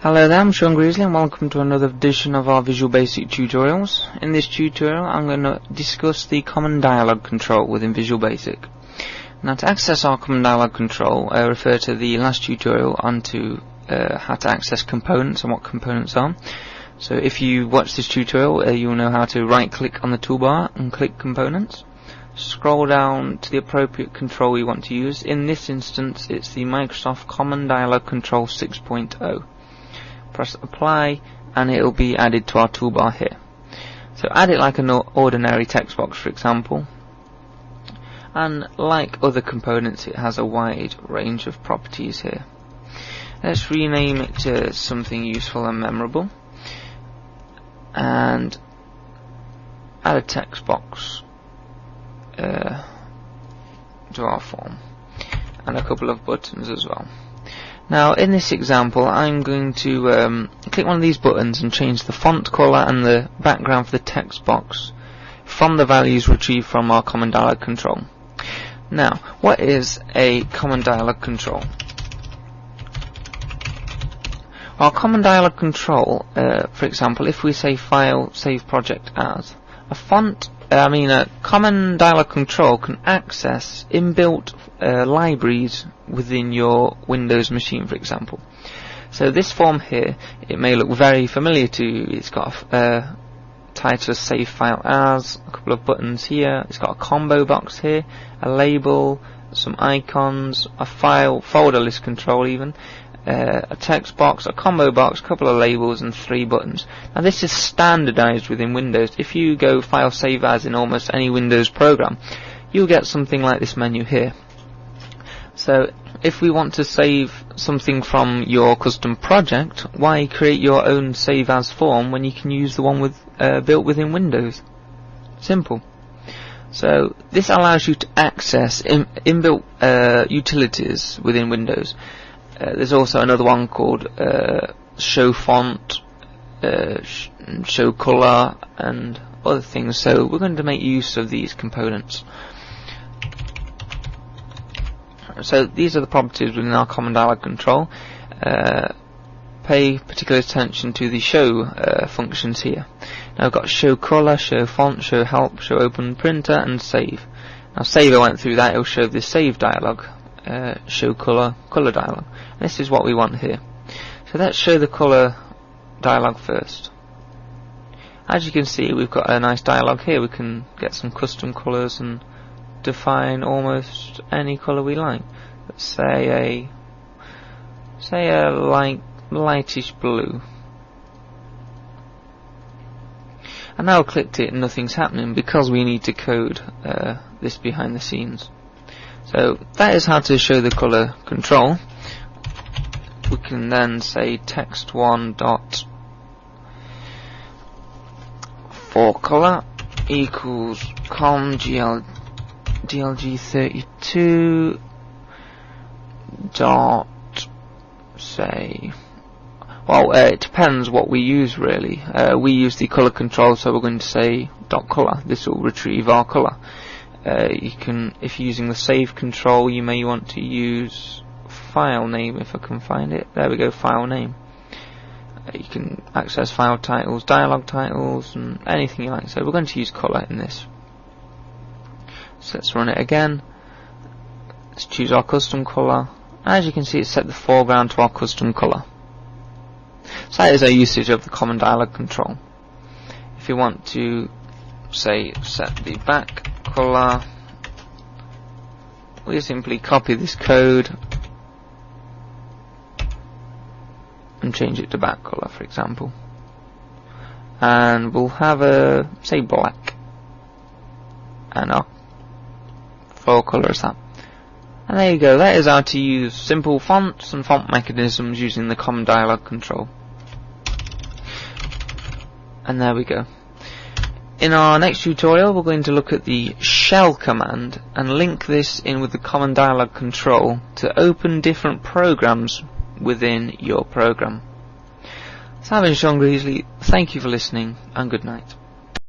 Hello there, I'm Sean Greasley and welcome to another edition of our Visual Basic tutorials. In this tutorial I'm going to discuss the common dialog control within Visual Basic. Now to access our common dialog control, refer to the last tutorial onto how to access components and what components are. So if you watch this tutorial, you'll know how to right click on the toolbar and click components. Scroll down to the appropriate control you want to use. In this instance it's the Microsoft Common Dialog Control 6.0. Press apply and it will be added to our toolbar here. So add it like an ordinary text box, for example, and like other components it has a wide range of properties here. Let's rename it to something useful and memorable and add a text box to our form and a couple of buttons as well. Now in this example I'm going to click one of these buttons and change the font color and the background for the text box from the values retrieved from our common dialog control. Now what is a common dialog control? Our common dialog control, for example, if we say file, save project as, a common dialog control can access inbuilt libraries within your Windows machine, for example. So this form here, it may look very familiar to you. It's got a title, save file as, a couple of buttons here, it's got a combo box here, a label, some icons, a file, folder list control even, a text box, a combo box, a couple of labels and 3 buttons. Now this is standardized within Windows. If you go file save as in almost any Windows program, you'll get something like this menu here. So if we want to save something from your custom project, why create your own save as form when you can use the one built within Windows? Simple. So this allows you to access inbuilt utilities within Windows. There's also another one called show font, show color and other things, so we're going to make use of these components. So these are the properties within our common dialog control. Pay particular attention to the show functions here. Now I've got show color, show font, show help, show open printer and save. Now save, I went through that, it will show the save dialog. Show color dialog. This is what we want here. So let's show the color dialog first. As you can see, we've got a nice dialog here. We can get some custom colors and define almost any color we like. Let's say a lightish blue. And now I've clicked it and nothing's happening because we need to code this behind the scenes. So that is how to show the color control. We can then say text1 dot for color equals com dlg32 dot say, well it depends what we use really. We use the color control, so we're going to say dot color. This will retrieve our color. You can, if you're using the save control, you may want to use file name, if I can find it. There we go, file name. You can access file titles, dialog titles and anything you like. So we're going to use color in this. So let's run it again. Let's choose our custom color. As you can see, it's set the foreground to our custom color. So that is our usage of the common dialog control. If you want to say set the back color, we simply copy this code and change it to back color, for example, and we'll have a say black, and our full color is that. And there you go, that is how to use simple fonts and font mechanisms using the common dialog control. And there we go. In our next tutorial we're going to look at the shell command and link this in with the common dialog control to open different programs within your program. So I've been Sean Greasley, thank you for listening and good night.